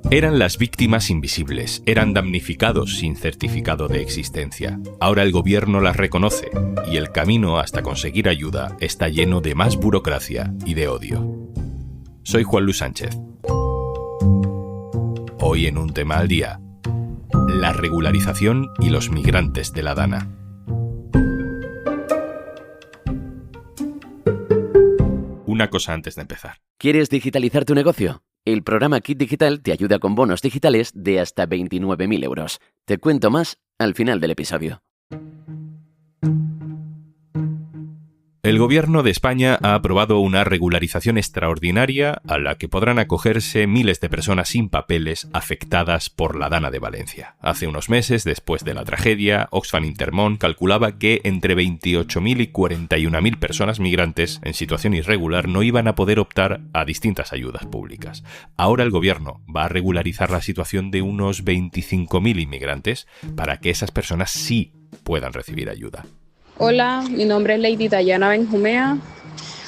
Eran las víctimas invisibles, eran damnificados sin certificado de existencia. Ahora el gobierno las reconoce y el camino hasta conseguir ayuda está lleno de más burocracia y de odio. Soy Juan Luis Sánchez. Hoy en Un Tema al Día, la regularización y los migrantes de la DANA. Una cosa antes de empezar. ¿Quieres digitalizar tu negocio? El programa Kit Digital te ayuda con bonos digitales de hasta 29.000 euros. Te cuento más al final del episodio. El Gobierno de España ha aprobado una regularización extraordinaria a la que podrán acogerse miles de personas sin papeles afectadas por la DANA de Valencia. Hace unos meses, después de la tragedia, Oxfam Intermón calculaba que entre 28.000 y 41.000 personas migrantes en situación irregular no iban a poder optar a distintas ayudas públicas. Ahora el Gobierno va a regularizar la situación de unos 25.000 inmigrantes para que esas personas sí puedan recibir ayuda. Hola, mi nombre es Lady Dayana Benjumea,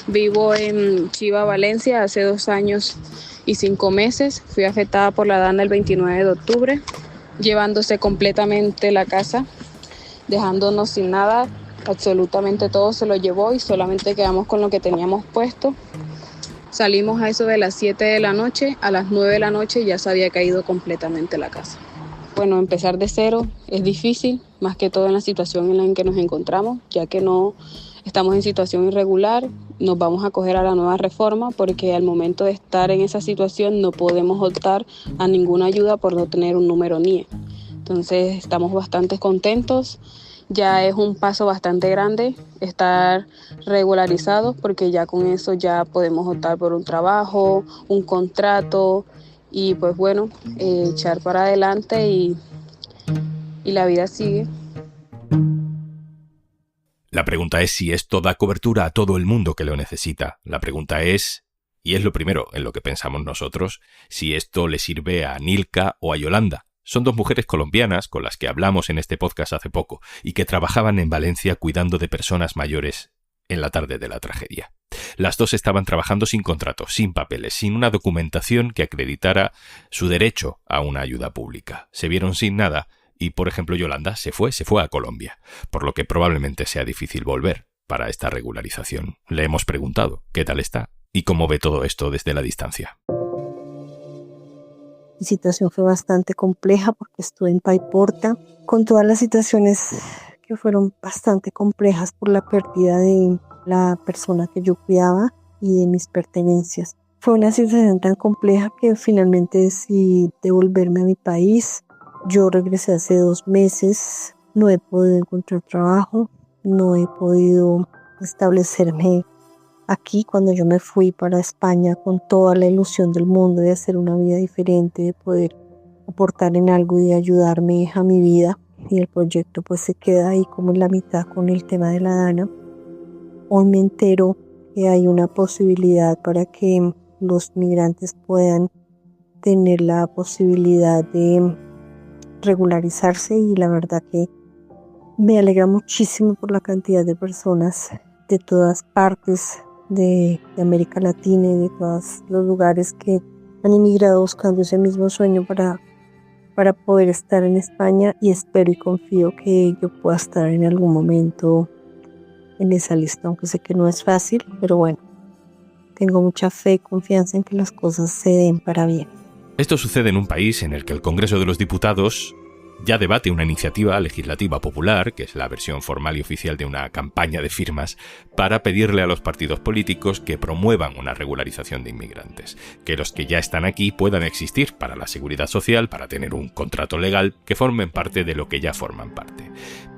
vivo en Chiva, Valencia, hace 2 años y 5 meses. Fui afectada por la DANA el 29 de octubre, llevándose completamente la casa, dejándonos sin nada, absolutamente todo se lo llevó y solamente quedamos con lo que teníamos puesto. Salimos a eso de las 7 de la noche, a las 9 de la noche ya se había caído completamente la casa. Bueno, empezar de cero es difícil, más que todo en la situación en la que nos encontramos, ya que no estamos en situación irregular, nos vamos a acoger a la nueva reforma porque al momento de estar en esa situación no podemos optar a ninguna ayuda por no tener un número NIE. Entonces estamos bastante contentos, ya es un paso bastante grande estar regularizados porque ya con eso ya podemos optar por un trabajo, un contrato. Y pues bueno, echar para adelante y la vida sigue. La pregunta es si esto da cobertura a todo el mundo que lo necesita. La pregunta es, y es lo primero en lo que pensamos nosotros, si esto le sirve a Nilka o a Yolanda. Son 2 mujeres colombianas con las que hablamos en este podcast hace poco y que trabajaban en Valencia cuidando de personas mayores en la tarde de la tragedia. Las 2 estaban trabajando sin contrato, sin papeles, sin una documentación que acreditara su derecho a una ayuda pública. Se vieron sin nada y, por ejemplo, Yolanda se fue a Colombia, por lo que probablemente sea difícil volver para esta regularización. Le hemos preguntado qué tal está y cómo ve todo esto desde la distancia. Mi situación fue bastante compleja porque estuve en Paiporta con todas las situaciones que fueron bastante complejas por la pérdida de la persona que yo cuidaba y de mis pertenencias. Fue una situación tan compleja que finalmente decidí devolverme a mi país. Yo regresé hace 2 meses, no he podido encontrar trabajo, no he podido establecerme aquí. Cuando yo me fui para España con toda la ilusión del mundo de hacer una vida diferente, de poder aportar en algo y de ayudarme a mi vida, y el proyecto pues se queda ahí como en la mitad con el tema de la DANA. Hoy me entero que hay una posibilidad para que los migrantes puedan tener la posibilidad de regularizarse y la verdad que me alegra muchísimo por la cantidad de personas de todas partes de América Latina y de todos los lugares que han emigrado buscando ese mismo sueño para poder estar en España, y espero y confío que yo pueda estar en algún momento en esa lista, aunque sé que no es fácil, pero bueno, tengo mucha fe y confianza en que las cosas se den para bien. Esto sucede en un país en el que el Congreso de los Diputados ya debate una iniciativa legislativa popular, que es la versión formal y oficial de una campaña de firmas, para pedirle a los partidos políticos que promuevan una regularización de inmigrantes, que los que ya están aquí puedan existir para la seguridad social, para tener un contrato legal, que formen parte de lo que ya forman parte.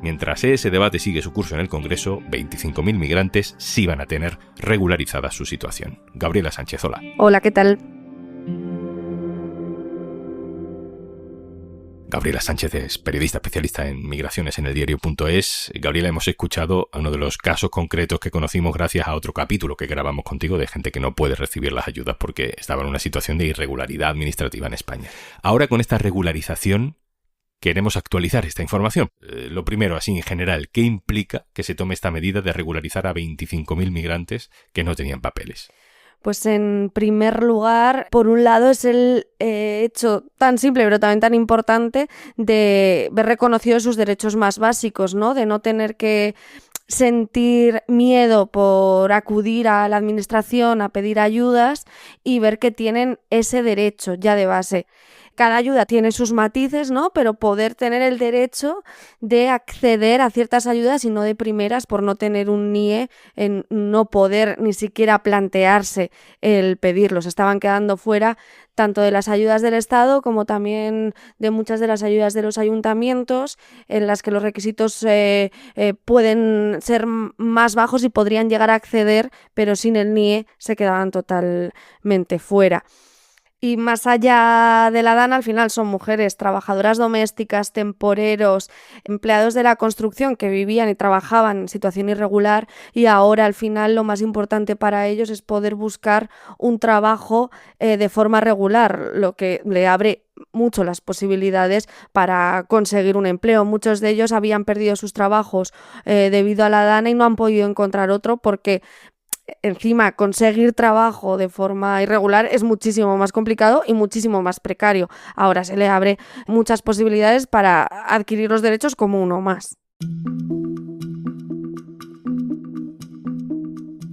Mientras ese debate sigue su curso en el Congreso, 25.000 migrantes sí van a tener regularizada su situación. Gabriela Sánchez, hola. Hola, ¿qué tal? Gabriela Sánchez es periodista especialista en migraciones en eldiario.es. Gabriela, hemos escuchado uno de los casos concretos que conocimos gracias a otro capítulo que grabamos contigo de gente que no puede recibir las ayudas porque estaba en una situación de irregularidad administrativa en España. Ahora, con esta regularización, queremos actualizar esta información. Lo primero, así en general, ¿qué implica que se tome esta medida de regularizar a 25.000 migrantes que no tenían papeles? Pues en primer lugar, por un lado, es el hecho tan simple pero también tan importante de ver reconocidos sus derechos más básicos, ¿no? De no tener que sentir miedo por acudir a la administración a pedir ayudas y ver que tienen ese derecho ya de base. Cada ayuda tiene sus matices, ¿no? Pero poder tener el derecho de acceder a ciertas ayudas y no de primeras por no tener un NIE, en no poder ni siquiera plantearse el pedirlos. Estaban quedando fuera tanto de las ayudas del Estado como también de muchas de las ayudas de los ayuntamientos, en las que los requisitos pueden ser más bajos y podrían llegar a acceder, pero sin el NIE se quedaban totalmente fuera. Y más allá de la DANA, al final son mujeres trabajadoras domésticas, temporeros, empleados de la construcción que vivían y trabajaban en situación irregular, y ahora al final lo más importante para ellos es poder buscar un trabajo de forma regular, lo que le abre mucho las posibilidades para conseguir un empleo. Muchos de ellos habían perdido sus trabajos debido a la DANA y no han podido encontrar otro porque encima conseguir trabajo de forma irregular es muchísimo más complicado y muchísimo más precario. Ahora se le abre muchas posibilidades para adquirir los derechos como uno más.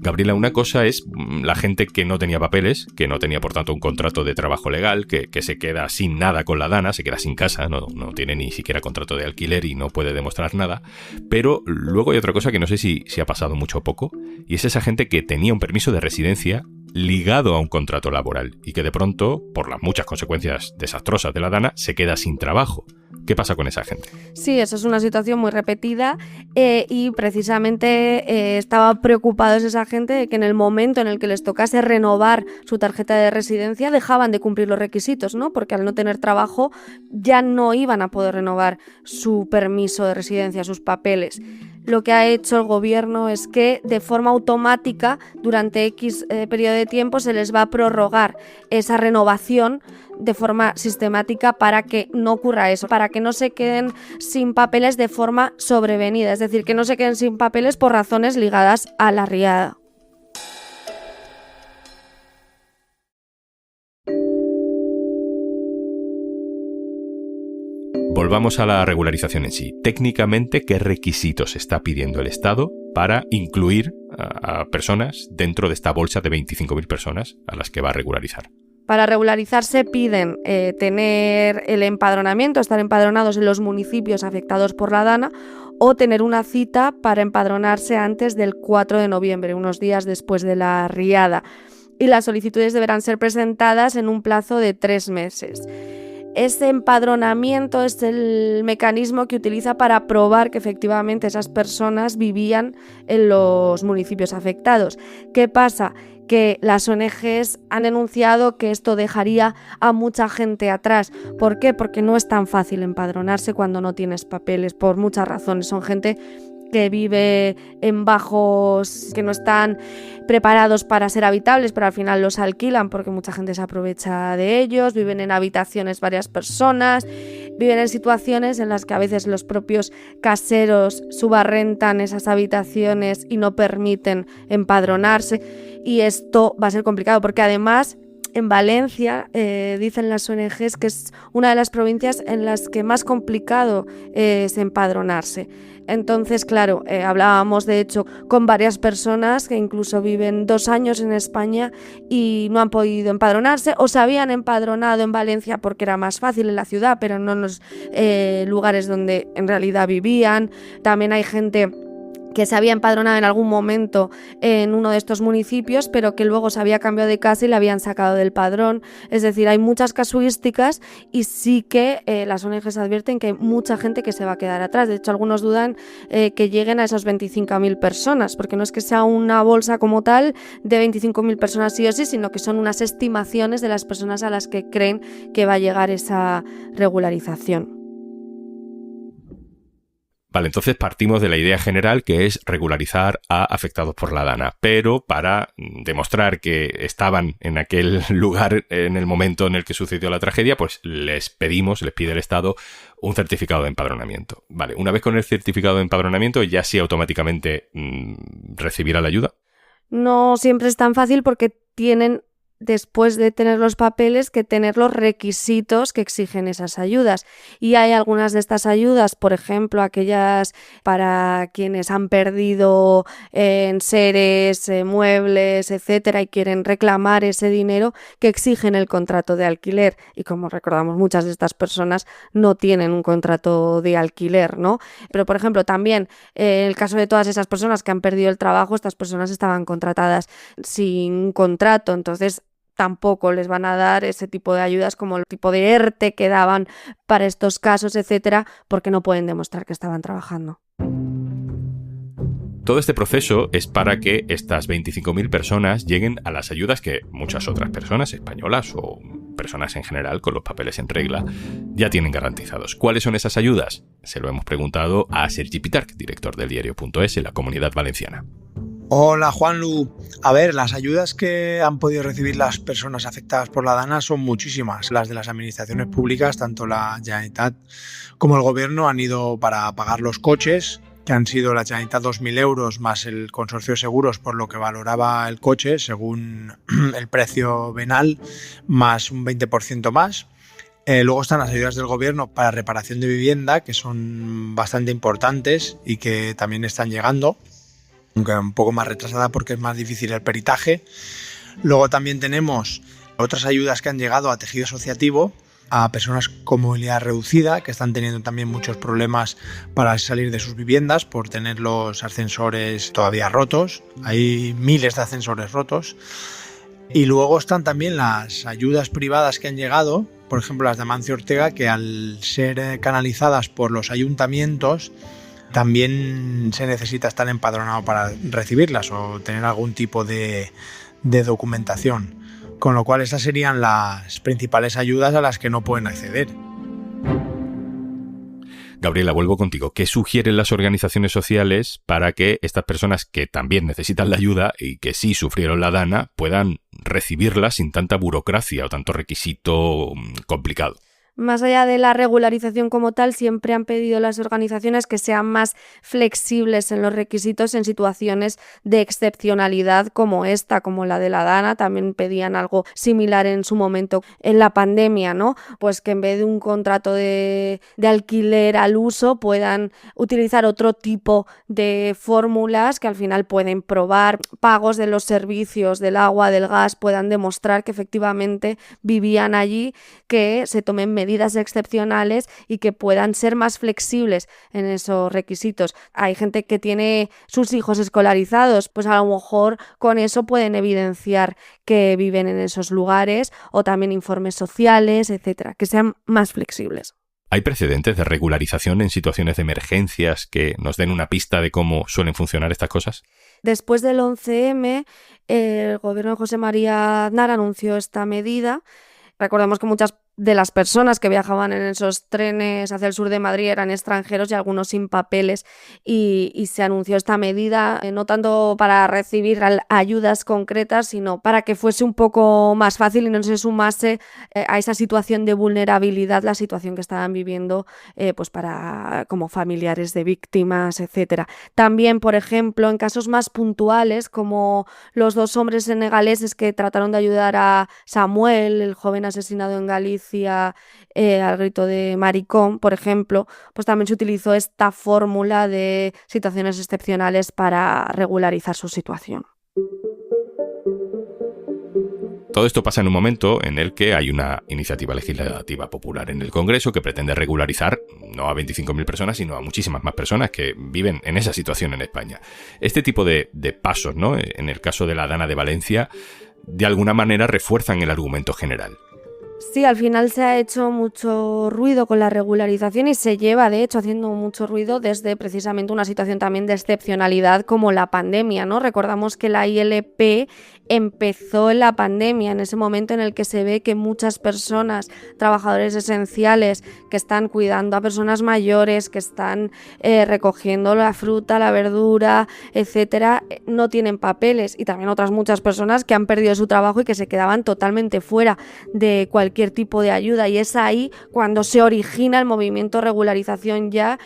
Gabriela, una cosa es la gente que no tenía papeles, que no tenía por tanto un contrato de trabajo legal, que se queda sin nada con la DANA, se queda sin casa, no tiene ni siquiera contrato de alquiler y no puede demostrar nada. Pero luego hay otra cosa que no sé si ha pasado mucho o poco, y es esa gente que tenía un permiso de residencia ligado a un contrato laboral y que de pronto, por las muchas consecuencias desastrosas de la DANA, se queda sin trabajo. ¿Qué pasa con esa gente? Sí, eso es una situación muy repetida y precisamente estaba preocupados esa gente de que en el momento en el que les tocase renovar su tarjeta de residencia dejaban de cumplir los requisitos, ¿no? Porque al no tener trabajo ya no iban a poder renovar su permiso de residencia, sus papeles. Lo que ha hecho el gobierno es que de forma automática durante X periodo de tiempo se les va a prorrogar esa renovación de forma sistemática para que no ocurra eso, para que no se queden sin papeles de forma sobrevenida, es decir, que no se queden sin papeles por razones ligadas a la riada. Volvamos a la regularización en sí. Técnicamente, ¿qué requisitos está pidiendo el Estado para incluir a personas dentro de esta bolsa de 25.000 personas a las que va a regularizar? Para regularizarse piden tener el empadronamiento, estar empadronados en los municipios afectados por la DANA o tener una cita para empadronarse antes del 4 de noviembre, unos días después de la riada. Y las solicitudes deberán ser presentadas en un plazo de 3 meses. Ese empadronamiento es el mecanismo que utiliza para probar que efectivamente esas personas vivían en los municipios afectados. ¿Qué pasa? Que las ONGs han denunciado que esto dejaría a mucha gente atrás. ¿Por qué? Porque no es tan fácil empadronarse cuando no tienes papeles, por muchas razones. Son gente que vive en bajos que no están preparados para ser habitables, pero al final los alquilan porque mucha gente se aprovecha de ellos, viven en habitaciones varias personas, viven en situaciones en las que a veces los propios caseros subarrendan esas habitaciones y no permiten empadronarse, y esto va a ser complicado porque además en Valencia dicen las ONGs que es una de las provincias en las que más complicado es empadronarse. Entonces, claro, hablábamos de hecho con varias personas que incluso viven 2 años en España y no han podido empadronarse, o se habían empadronado en Valencia porque era más fácil en la ciudad, pero no en los lugares donde en realidad vivían. También hay gente que se había empadronado en algún momento en uno de estos municipios, pero que luego se había cambiado de casa y le habían sacado del padrón. Es decir, hay muchas casuísticas y sí que las ONGs advierten que hay mucha gente que se va a quedar atrás. De hecho, algunos dudan que lleguen a esas 25.000 personas, porque no es que sea una bolsa como tal de 25.000 personas sí o sí, sino que son unas estimaciones de las personas a las que creen que va a llegar esa regularización. Vale, entonces partimos de la idea general que es regularizar a afectados por la DANA, pero para demostrar que estaban en aquel lugar en el momento en el que sucedió la tragedia, pues les pide el Estado un certificado de empadronamiento. Vale, una vez con el certificado de empadronamiento ya sí automáticamente recibirá la ayuda. No siempre es tan fácil porque tienen, después de tener los papeles, que tener los requisitos que exigen esas ayudas. Y hay algunas de estas ayudas, por ejemplo, aquellas para quienes han perdido enseres, muebles, etcétera, y quieren reclamar ese dinero, que exigen el contrato de alquiler. Y como recordamos, muchas de estas personas no tienen un contrato de alquiler, ¿no? Pero, por ejemplo, también en el caso de todas esas personas que han perdido el trabajo, estas personas estaban contratadas sin contrato, entonces tampoco les van a dar ese tipo de ayudas como el tipo de ERTE que daban para estos casos, etcétera, porque no pueden demostrar que estaban trabajando. Todo este proceso es para que estas 25.000 personas lleguen a las ayudas que muchas otras personas españolas o personas en general con los papeles en regla ya tienen garantizados. ¿Cuáles son esas ayudas? Se lo hemos preguntado a Sergi Pitarch, director del diario.es en la Comunidad Valenciana. Hola Juanlu. A ver, las ayudas que han podido recibir las personas afectadas por la DANA son muchísimas. Las de las administraciones públicas, tanto la Generalitat como el Gobierno, han ido para pagar los coches, que han sido la Generalitat 2.000 euros más el consorcio de seguros por lo que valoraba el coche según el precio venal, más un 20% más. Luego están las ayudas del Gobierno para reparación de vivienda, que son bastante importantes y que también están llegando, aunque un poco más retrasada porque es más difícil el peritaje. Luego también tenemos otras ayudas que han llegado a tejido asociativo, a personas con movilidad reducida, que están teniendo también muchos problemas para salir de sus viviendas por tener los ascensores todavía rotos. Hay miles de ascensores rotos. Y luego están también las ayudas privadas que han llegado, por ejemplo las de Amancio Ortega, que al ser canalizadas por los ayuntamientos también se necesita estar empadronado para recibirlas o tener algún tipo de documentación. Con lo cual esas serían las principales ayudas a las que no pueden acceder. Gabriela, vuelvo contigo. ¿Qué sugieren las organizaciones sociales para que estas personas que también necesitan la ayuda y que sí sufrieron la DANA puedan recibirla sin tanta burocracia o tanto requisito complicado? Más allá de la regularización como tal, siempre han pedido las organizaciones que sean más flexibles en los requisitos en situaciones de excepcionalidad como esta, como la de la DANA. También pedían algo similar en su momento en la pandemia, ¿no? Pues que en vez de un contrato de alquiler al uso puedan utilizar otro tipo de fórmulas que al final pueden probar pagos de los servicios, del agua, del gas, puedan demostrar que efectivamente vivían allí, que se tomen medidas excepcionales y que puedan ser más flexibles en esos requisitos. Hay gente que tiene sus hijos escolarizados, pues a lo mejor con eso pueden evidenciar que viven en esos lugares, o también informes sociales, etcétera, que sean más flexibles. ¿Hay precedentes de regularización en situaciones de emergencias que nos den una pista de cómo suelen funcionar estas cosas? Después del 11M, el gobierno de José María Aznar anunció esta medida. Recordemos que muchas de las personas que viajaban en esos trenes hacia el sur de Madrid eran extranjeros y algunos sin papeles, y se anunció esta medida no tanto para recibir ayudas concretas, sino para que fuese un poco más fácil y no se sumase a esa situación de vulnerabilidad, la situación que estaban viviendo pues para como familiares de víctimas, etcétera. También, por ejemplo, en casos más puntuales, como los 2 hombres senegaleses que trataron de ayudar a Samuel, el joven asesinado en Galicia, al grito de maricón, por ejemplo, pues también se utilizó esta fórmula de situaciones excepcionales para regularizar su situación. Todo esto pasa en un momento en el que hay una iniciativa legislativa popular en el Congreso que pretende regularizar no a 25.000 personas, sino a muchísimas más personas que viven en esa situación en España. Este tipo de pasos, ¿no?, en el caso de la DANA de Valencia, de alguna manera refuerzan el argumento general. Sí, al final se ha hecho mucho ruido con la regularización y se lleva, de hecho, haciendo mucho ruido desde precisamente una situación también de excepcionalidad como la pandemia, ¿no? Recordamos que la ILP empezó en la pandemia, en ese momento en el que se ve que muchas personas, trabajadores esenciales, que están cuidando a personas mayores, que están recogiendo la fruta, la verdura, etcétera, no tienen papeles, y también otras muchas personas que han perdido su trabajo y que se quedaban totalmente fuera de cualquier tipo de ayuda, y es ahí cuando se origina el movimiento regularización ya,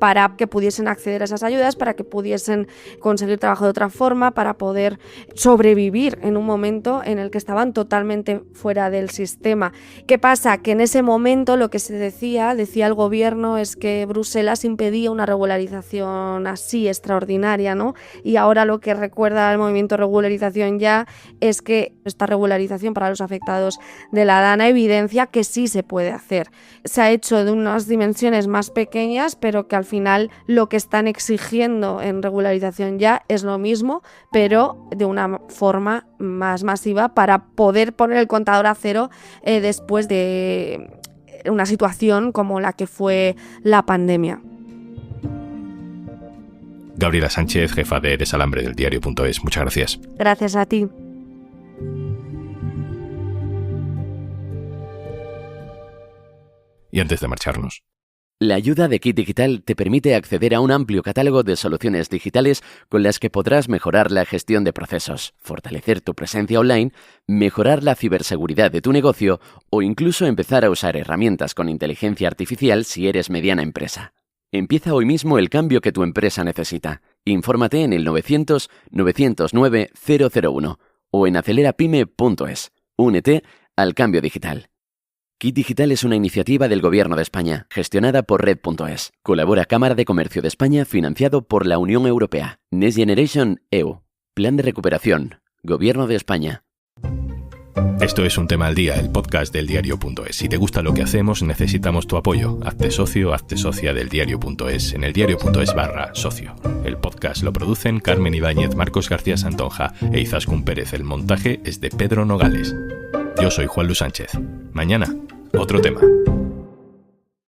para que pudiesen acceder a esas ayudas, para que pudiesen conseguir trabajo de otra forma, para poder sobrevivir en un momento en el que estaban totalmente fuera del sistema. ¿Qué pasa? Que en ese momento lo que se decía el gobierno, es que Bruselas impedía una regularización así extraordinaria, ¿no? Y ahora lo que recuerda el movimiento Regularización Ya es que esta regularización para los afectados de la DANA evidencia que sí se puede hacer. Se ha hecho de unas dimensiones más pequeñas, pero que al final lo que están exigiendo en Regularización Ya es lo mismo, pero de una forma más masiva para poder poner el contador a cero después de una situación como la que fue la pandemia. Gabriela Sánchez, jefa de Desalambre del Diario.es. Muchas gracias. Gracias a ti. Y antes de marcharnos, la ayuda de Kit Digital te permite acceder a un amplio catálogo de soluciones digitales con las que podrás mejorar la gestión de procesos, fortalecer tu presencia online, mejorar la ciberseguridad de tu negocio o incluso empezar a usar herramientas con inteligencia artificial si eres mediana empresa. Empieza hoy mismo el cambio que tu empresa necesita. Infórmate en el 900-909-001 o en acelerapyme.es. Únete al cambio digital. Kit Digital es una iniciativa del Gobierno de España, gestionada por Red.es. Colabora Cámara de Comercio de España, financiado por la Unión Europea. Next Generation EU. Plan de recuperación. Gobierno de España. Esto es Un Tema al Día, el podcast del Diario.es. Si te gusta lo que hacemos, necesitamos tu apoyo. Hazte socio, hazte socia del Diario.es en el Diario.es/socio. El podcast lo producen Carmen Ibáñez, Marcos García Santonja e Izaskun Pérez. El montaje es de Pedro Nogales. Yo soy Juan Luis Sánchez. Mañana, otro tema.